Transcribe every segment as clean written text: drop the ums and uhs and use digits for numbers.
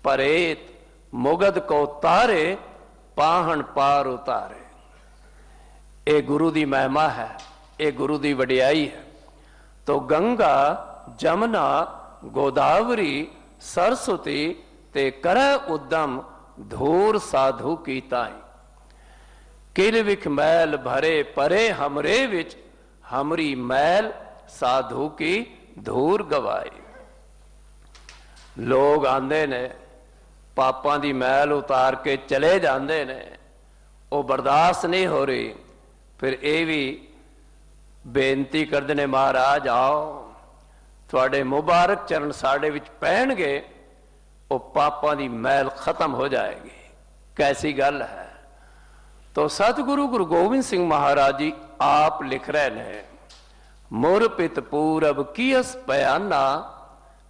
परेत मुगद को तारे पाहन पार उतारे। ये गुरु दी महिमा है, ये गुरु दी वडियाई है। तो गंगा जमुना गोदावरी सरस्वती ते करे उद्यम धूर साधु की ताई। किल विख मैल भरे परे हमरे विच हमरी मैल साधु की धूर गवाई। लोग आंदे ने पापां दी मैल उतार के चले जाते ने, वो बर्दाश्त नहीं हो रही, फिर ये भी बेनती करते ने महाराज आओ थोड़े मुबारक चरण साढ़े विच पैणगे, वो पापां दी मैल खत्म हो जाएगी। कैसी गल है। तो सतगुरु गुरु गोबिंद सिंह महाराज जी आप लिख रहे हैं, मुर पित पूरब कियस पयाना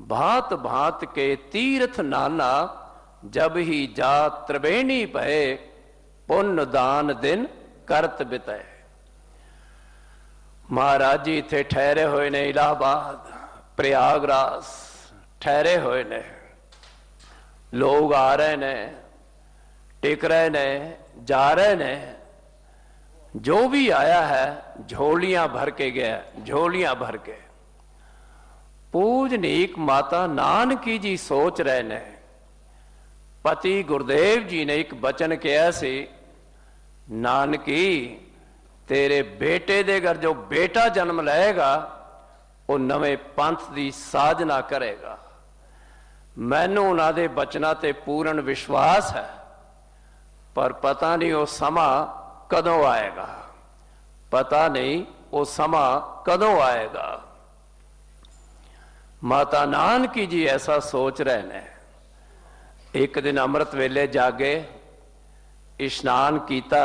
भांत भांत के तीर्थ नाना जब ही जात त्रिवेणी पए पुण्य दान दिन करत बितए। महाराज जी इत्थे ठहरे हुए ने, इलाहाबाद प्रयागराज ठहरे हुए ने, लोग आ रहे ने, टिक रहे ने, जा रहे ने। जो भी आया है झोलियां भर के गया, झोलियां भर के। पूजनीक माता नानकी जी सोच रहे ने, पति गुरुदेव जी ने एक बचन किया सी, नानकी तेरे बेटे दे घर जो बेटा जन्म लेगा वो नवे पंथ की साधना करेगा। मैनू उन्हां दे बचना ते पूर्ण विश्वास है, पर पता नहीं वो समा कदों आएगा, पता नहीं वो समा कदों आएगा। माता नानकी जी ऐसा सोच रहे ने। एक दिन अमृत वेले जागे, इश्नान किया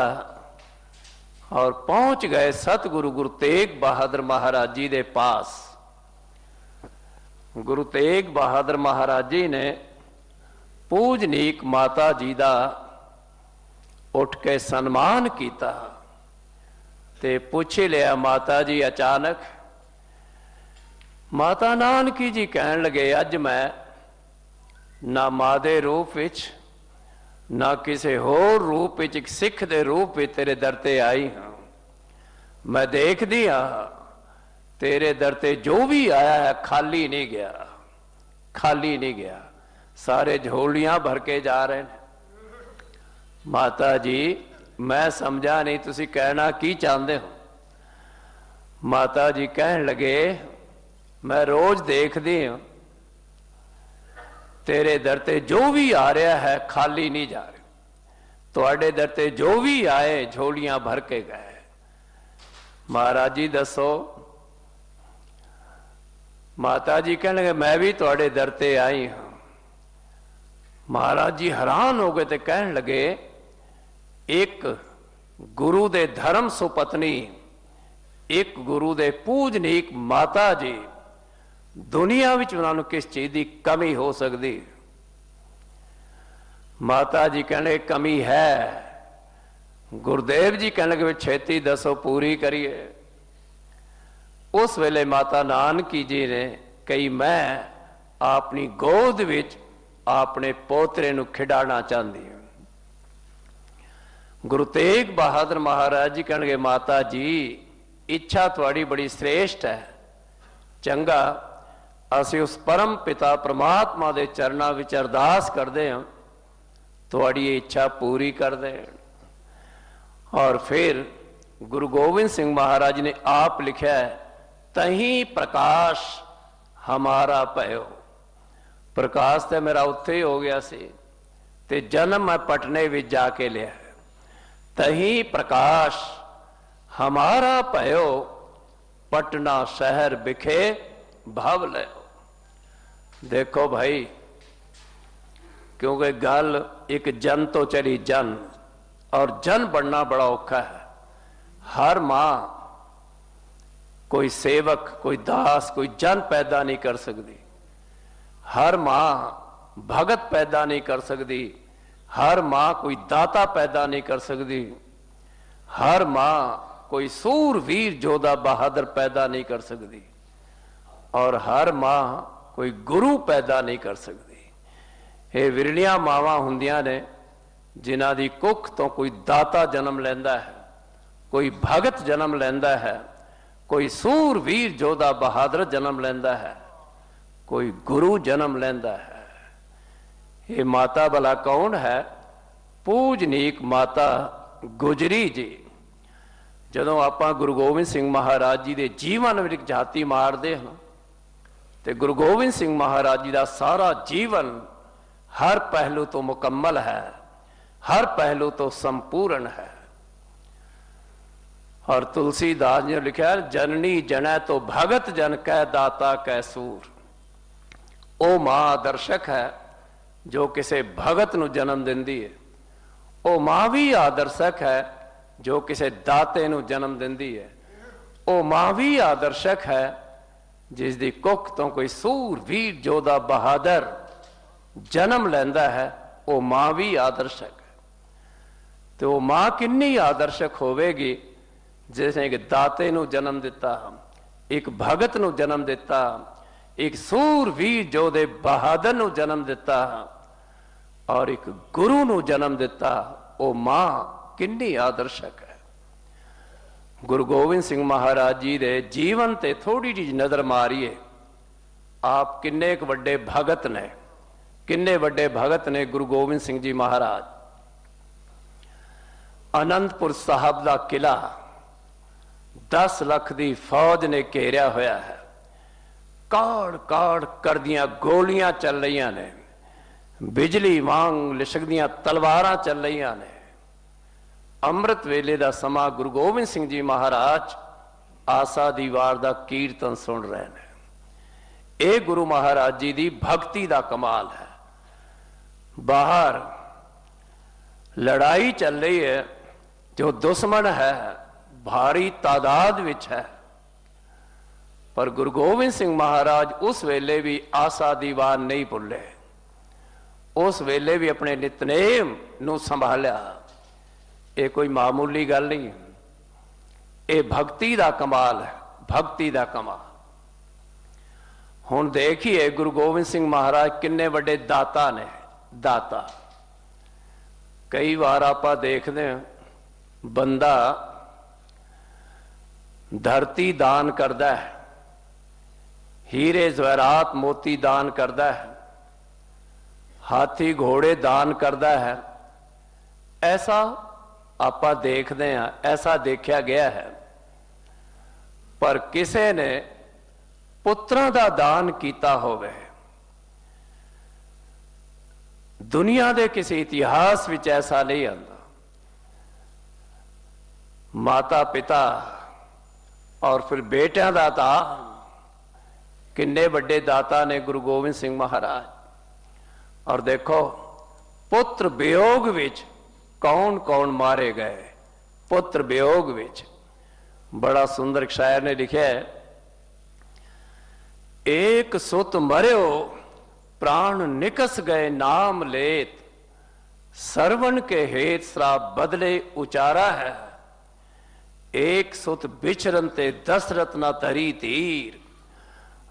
और पहुंच गए सतगुरु गुरु तेग बहादुर महाराज जी दे पास। गुरु तेग बहादुर महाराज जी ने पूजनीक माता जी का उठ के सन्मान किया ते पूछ लिया, माता जी अचानक। माता नानकी जी कहन लगे, अज मैं ना मां दे रूप विच ना किसी होर रूप विच, एक सिख दे रूप विच तेरे दर ते आई हाँ। मैं देखदी हाँ तेरे दर ते जो भी आया है खाली नहीं गया, खाली नहीं गया, सारे झोलियां भर के जा रहे हैं। माता जी मैं समझा नहीं तुसी कहना की चाहते हो। माता जी कहन लगे, मैं रोज देखदी हूं तेरे दर ते जो भी आ रहा है खाली नहीं जा रहा, तुहाडे दर ते जो भी आए झोलियां भर के गए। महाराज जी दसो। माता जी कहने लगे, मैं भी तुहाडे दर ते आई हूं। महाराज जी हैरान हो गए ते कहन लगे, एक गुरु दे धर्म सुपत्नी, एक गुरु दे पूजनीक माता जी, दुनिया विच उन्होंने किस चीज की कमी हो सकती। माता जी कहने कमी है। गुरुदेव जी कहने लगे छेती दसो पूरी करिए। उस वेले माता नानकी जी ने कही, मैं अपनी गोद विच अपने पोतरे नूं खिडाना चाहती हूं। गुरु तेग बहादुर महाराज जी कहने, माता जी इच्छा थोड़ी बड़ी श्रेष्ठ है, चंगा असी उस परम पिता परमात्मा के चरणों विच अरदास करते हैं थोड़ी इच्छा पूरी कर दे। और फिर गुरु गोबिंद सिंह महाराज ने आप लिखा है, तही प्रकाश हमारा पयो। प्रकाश तो मेरा उत्थे ही हो गया सी ते जन्म मैं पटने विच जाके लिया। तही प्रकाश हमारा पयो पटना शहर बिखे भव ले। देखो भाई, क्योंकि गल एक जन तो चली जन, और जन बनना बड़ा औखा है। हर मां कोई सेवक, कोई दास, कोई जन पैदा नहीं कर सकती। हर मां भगत पैदा नहीं कर सकती। हर मां कोई दाता पैदा नहीं कर सकती। हर मां कोई सूरवीर जोधा बहादुर पैदा नहीं कर सकती। और हर मां कोई गुरु पैदा नहीं कर सकती। ਇਹ ਵਿਰਲੀਆਂ ਮਾਵਾਂ ਹੁੰਦੀਆਂ ਨੇ ਜਿਨ੍ਹਾਂ ਦੀ ਕੁੱਖ ਤੋਂ ਕੋਈ ਦਾਤਾ ਜਨਮ ਲੈਂਦਾ ਹੈ, ਕੋਈ ਭਗਤ ਜਨਮ ਲੈਂਦਾ ਹੈ, ਕੋਈ ਸੂਰਵੀਰ ਯੋਧਾ ਬਹਾਦਰ ਜਨਮ ਲੈਂਦਾ ਹੈ, ਕੋਈ ਗੁਰੂ ਜਨਮ ਲੈਂਦਾ ਹੈ। ਇਹ ਮਾਤਾ ਭਲਾ ਕੌਣ ਹੈ? ਪੂਜਨੀਕ ਮਾਤਾ ਗੁਜਰੀ ਜੀ। ਜਦੋਂ ਆਪਾਂ ਗੁਰੂ ਗੋਬਿੰਦ ਸਿੰਘ ਮਹਾਰਾਜ ਜੀ ਦੇ ਜੀਵਨ ਵਿੱਚ ਝਾਤੀ ਮਾਰਦੇ ਹਾਂ ਤੇ ਗੁਰੂ ਗੋਬਿੰਦ ਸਿੰਘ ਮਹਾਰਾਜ ਜੀ ਦਾ ਸਾਰਾ ਜੀਵਨ ਹਰ ਪਹਿਲੂ ਤੋਂ ਮੁਕੰਮਲ ਹੈ, हर पहलू तो संपूर्ण है। और तुलसीदास ने लिखा है, जननी जनै तो भगत जन कह दाता कह सूर। ओ मां आदर्शक है जो किसी भगत नूं जन्म दिंदी है, ओ मां भी आदर्शक है जो किसी दाते नूं जन्म दिंदी है, ओ मां भी आदर्शक है जिस दी कुख तो कोई सूर वीर जोधा बहादुर जन्म लैंदा है, ओ मां भी आदर्शक। तो वो मां किन्नी आदर्शक होवेगी जिसने एक दाते नूं जन्म दिता, एक भगत नूं जन्म दिता, एक सूरवीर जोधे बहादुर नूं जन्म दिता और एक गुरु नूं जन्म दिता। वो मां किन्नी आदर्शक है। गुरु गोबिंद सिंह महाराज जी दे जीवन ते थोड़ी जी नजर मारिए, आप किन्ने एक वड्डे भगत ने, किन्ने वड्डे भगत ने गुरु गोबिंद सिंह जी महाराज। आनंदपुर साहब का किला 10 लाख की फौज ने घेरिया होया है, काड़ काड़ कर दियां गोलियां चल रही ने, बिजली वांग लिशकदियां तलवारां चल रही ने। अमृत वेले का समा गुरु गोबिंद सिंह जी महाराज आसा दी वार दा कीर्तन सुन रहे हैं। ये गुरु महाराज जी की भक्ति का कमाल है। बाहर लड़ाई चल रही है, जो दुश्मन है भारी तादाद विच है, पर गुरु गोबिंद सिंह महाराज उस वेले भी आसा दी वार नहीं भुले, उस वेले भी अपने नितनेम नूं संभालिया। ये कोई मामूली गल नहीं, ये भक्ति का कमाल है, भक्ति का कमाल। हुण देखिए गुरु गोबिंद सिंह महाराज किन्ने वड्डे दाता ने, दाता। कई बार आप देखते हैं बंदा धरती दान करता है, हीरे जवाहरात मोती दान करता है, हाथी घोड़े दान करता है, ऐसा आप देखते हैं, ऐसा देखा गया है। पर किसी ने पुत्रां दा दान किया होवे, दुनिया के किसी इतिहास विच ऐसा नहीं आता। माता पिता और फिर बेटियां दा दान, किन्ने वड्डे दाता ने गुरु गोबिंद सिंह महाराज। और देखो पुत्र वियोग विच कौन कौन मारे गए, पुत्र वियोग विच। बड़ा सुंदर शायर ने लिखा है, एक सुत मर्यो प्राण निकस गए नाम लेत, सरवण के हेत श्राप बदले उचारा है। एक सुत बिचरन ते दशरथ न धरी तीर,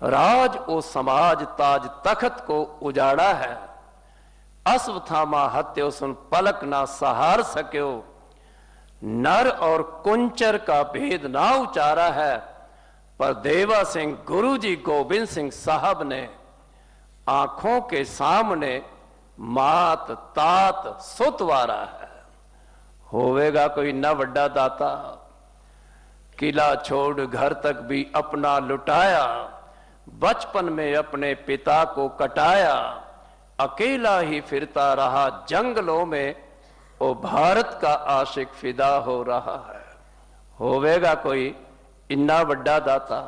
राज ओ समाज ताज तखत को उजाड़ा है। अस्वथामा हत्यो सुन पलक ना सहार सक्यो, नर और कुंचर का भेद ना उचारा है। पर देवा सिंह गुरु जी गोबिंद सिंह साहब ने आंखों के सामने मात तात सुतवारा है। होवेगा कोई न वड्डा दाता, किला छोड़ घर तक भी अपना लुटाया, बचपन में अपने पिता को कटाया, अकेला ही फिरता रहा जंगलों में, वो भारत का आशिक फिदा हो रहा है। होवेगा कोई इन्ना वड्डा दाता,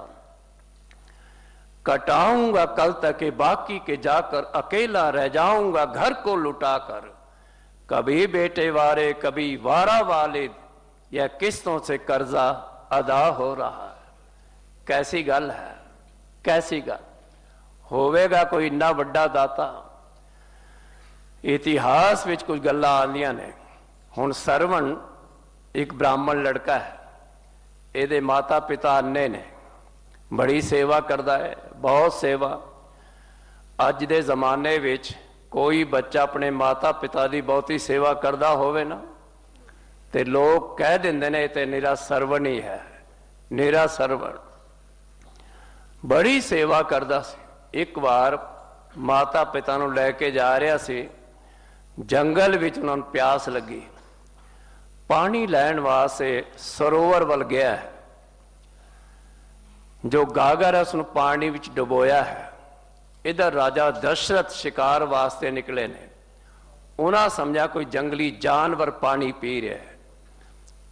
कटाऊंगा कल तक के बाकी के जाकर, अकेला रह जाऊंगा घर को लुटाकर। कभी बेटे वारे कभी वारा वालिद, यह किस्तों से कर्जा अदा हो रहा है। कैसी गल है, कैसी गल। होवेगा कोई इन्ना वड्डा दाता। इतिहास विच कुछ गल्लां आंदियां ने। हुण सरवण एक ब्राह्मण लड़का है, ਇਹਦੇ माता पिता अन्ने ने, बड़ी सेवा करता है, बहुत सेवा। अज दे जमाने विच कोई बच्चा अपने माता पिता की बहुती सेवा करता होवे ना, ते लोग कह देंगे ने ते निरा सरवण ही है, निरा सरवण। बड़ी सेवा करता सी। एक बार माता पिता नूं लैके जा रहा सी, जंगल विच उन्होंने प्यास लगी, पानी लैण वास्ते सरोवर वल गया है। जो गागर है उसनूं पानी विच डुबोया है। इधर राजा दशरथ शिकार वास्ते निकले ने, उन्हें समझा कोई जंगली जानवर पानी पी रहा है।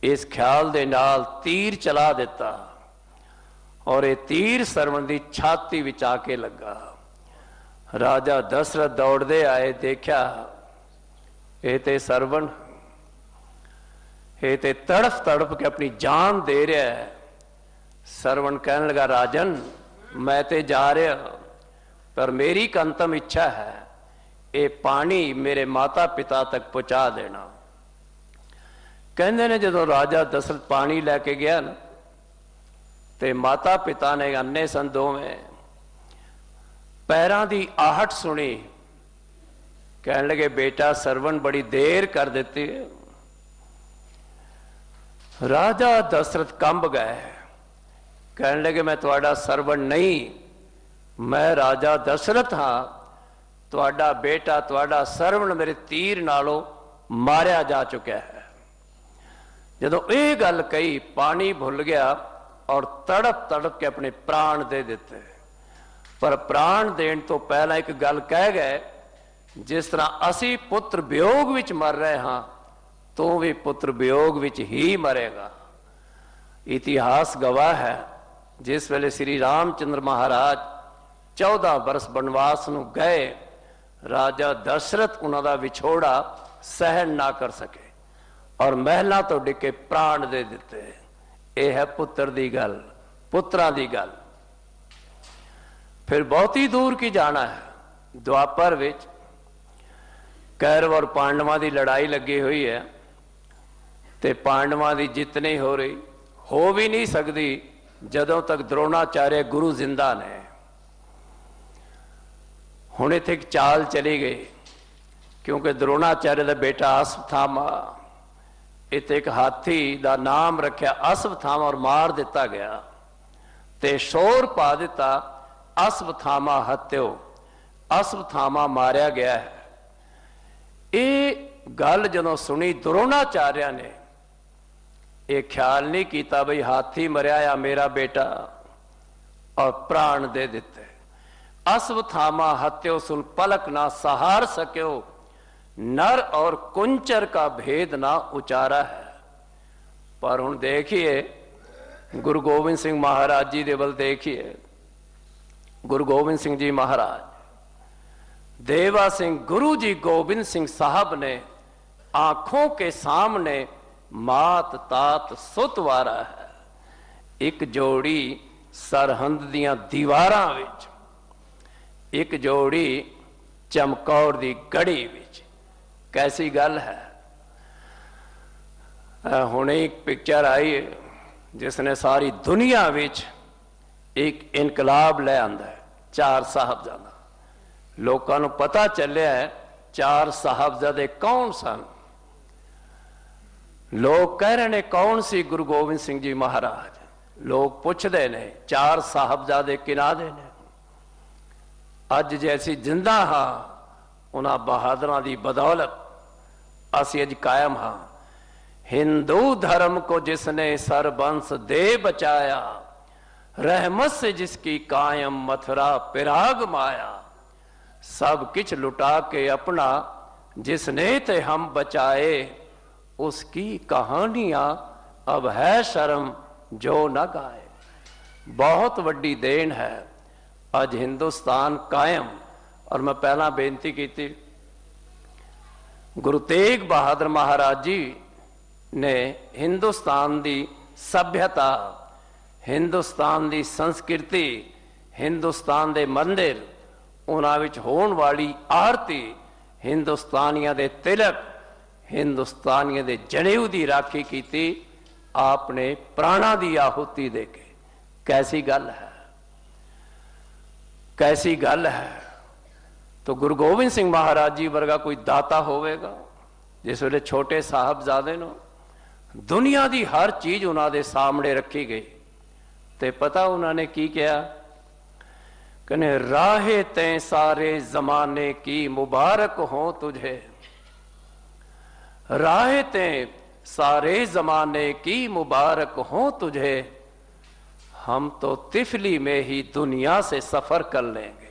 इस ख्याल दे नाल तीर चला दिता और ये तीर सरवण की छाती विच आके लगा। राजा दशरथ दौड़ते आए, देखा ये ते सरवण, ये ते तड़फ तड़फ के अपनी जान दे रहा है। सरवण कहने लगा, राजन मैं ते जा रहा, पर मेरी एक अंतम इच्छा है, ये पानी मेरे माता पिता तक पहुंचा देना। कहते ने जो राजा दशरथ पानी लैके गया ना, ते माता पिता ने अन्ने सन दोवें, पैरों की आहट सुनी, कहने लगे बेटा सरवण बड़ी देर कर देती है। राजा दशरथ कंब गए, कहने लगे मैं तुहाडा सरवण नहीं, मैं राजा दशरथ हाँ, तुहाडा बेटा तुहाडा सरवण मेरे तीर नालों मारिया जा चुका है। जदों ये गल कही, पानी भुल गया और तड़प तड़प के अपने प्राण दे दिते। पर प्राण देने तो पहला एक गल कह गए, जिस तरह असी पुत्र वियोग विच मर रहे हाँ, तू भी पुत्र वियोग विच ही मरेगा। इतिहास गवाह है, जिस वेले श्री रामचंद्र महाराज 14 बरस बनवास नूं गए, राजा दशरथ उन्हां दा विछोड़ा सहन ना कर सके और महलों तो डिके प्राण दे दिते। यह है पुत्र दी गल, पुत्रां दी गल। फिर बहुती दूर की जाना है, द्वापर विच कैरव और पांडवां दी लड़ाई लगी हुई है, ते पांडवां दी जित नहीं हो रही, हो भी नहीं सकती जदों तक द्रोणाचार्य गुरु जिंदा ने। हुण इत्थे एक चाल चली गई, क्योंकि द्रोणाचार्य का बेटा अश्वत्थामा, इत्थे एक हाथी का नाम रखा अश्वत्थामा और मार दिता गया, ते शोर पा दिता अश्वत्थामा हत्यो, अश्वत्थामा मारिया गया है। ये गल जदों सुनी द्रोणाचार्य ने ये ख्याल नहीं किया बई हाथी मरिया या मेरा बेटा, और प्राण दे दिते। अश्वत्थामा हत्यो सुन पलक ना सहार सक्यो, नर और कुंचर का भेद ना उचारा है। पर हुण देखिए गुरु गोबिंद सिंह महाराज जी दे बल देखिए, गुरु गोबिंद सिंह जी महाराज, देवा सिंह गुरु जी गोबिंद सिंह साहब ने आंखों के सामने मात तात सुत वारा है। एक जोड़ी सरहंद दियां दीवारां विच, एक जोड़ी चमकौर दी गढ़ी विच। कैसी गल है। हुणे एक पिक्चर आई है जिसने सारी दुनिया विच एक इनकलाब ले आंदा है, 4 साहबजादा। लोगों को पता चलिया है 4 साहबजादे कौन सन। लोग कह रहे ने कौन सी गुरु गोबिंद सिंह जी महाराज। लोग पूछते ने 4 साहबजादे किना दे ने। अज जैसी जिंदा हाँ, उन्हां बहादुरां दी बदौलत असी अज कायम हाँ। हिंदू धर्म को जिसने सरबंस दे बचाया, रहमत से जिसकी कायम मथुरा पिराग माया। सब किछ लुटा के अपना जिसने ते हम बचाए, उसकी कहानियां अब है शर्म जो न गाए। बहुत वड्डी देन है अज हिंदुस्तान कायम। और मैं पहला बेनती की थी, गुरु तेग बहादुर महाराज जी ने हिंदुस्तान की सभ्यता, हिंदुस्तान की संस्कृति, हिंदुस्तान के मंदिर, उन्हां विच होण वाली आरती, हिंदुस्तानियों के तिलक, हिंदुस्तानियों के जनेऊ की राखी की आपने प्राणा की आहुति दे के। कैसी गल है, कैसी गल है। तो गुरु गोबिंद सिंह महाराज जी वर्गा कोई दाता होवेगा जिस वे छोटे साहबजादे नो दुनिया की हर चीज उन्होंने सामने रखी गई ते पता उन्होंने की किया कहने राहे तैं सारे जमाने की मुबारक हो तुझे, राहे तैं सारे जमाने की मुबारक हो तुझे, हम तो तिफली में ही दुनिया से सफर कर लेंगे।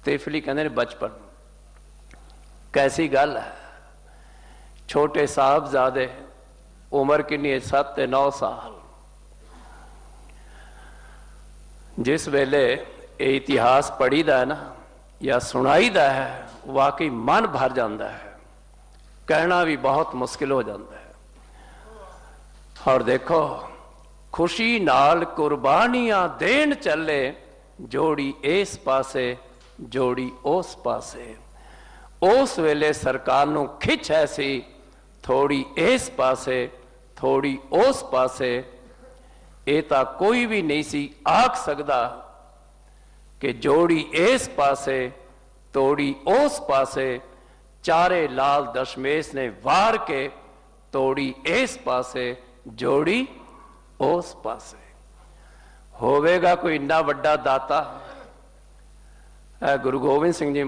तिफली कहते बचपन, कैसी गल है। छोटे साहबजादे उम्र कितनी 7 ते 9 साल। जिस वेले ये इतिहास पढ़ीदा है ना या सुनाईदा है वाकई मन भर जाता है, कहना भी बहुत मुश्किल हो जाता है। और देखो खुशी नाल कुर्बानियां देन चले, जोड़ी इस पासे जोड़ी उस पासे। उस वेले सरकार नूं खिच ऐसी थोड़ी इस पासे थोड़ी उस पासे। ये तो कोई भी नहीं सी आख सकदा कि जोड़ी इस पासे तोड़ी उस पासे। चारे लाल दशमेश ने वार के तोड़ी इस पासे जोड़ी उस पासे। होवेगा कोई इन्ना वड्डा दाता? गुरु गोबिंद सिंह जी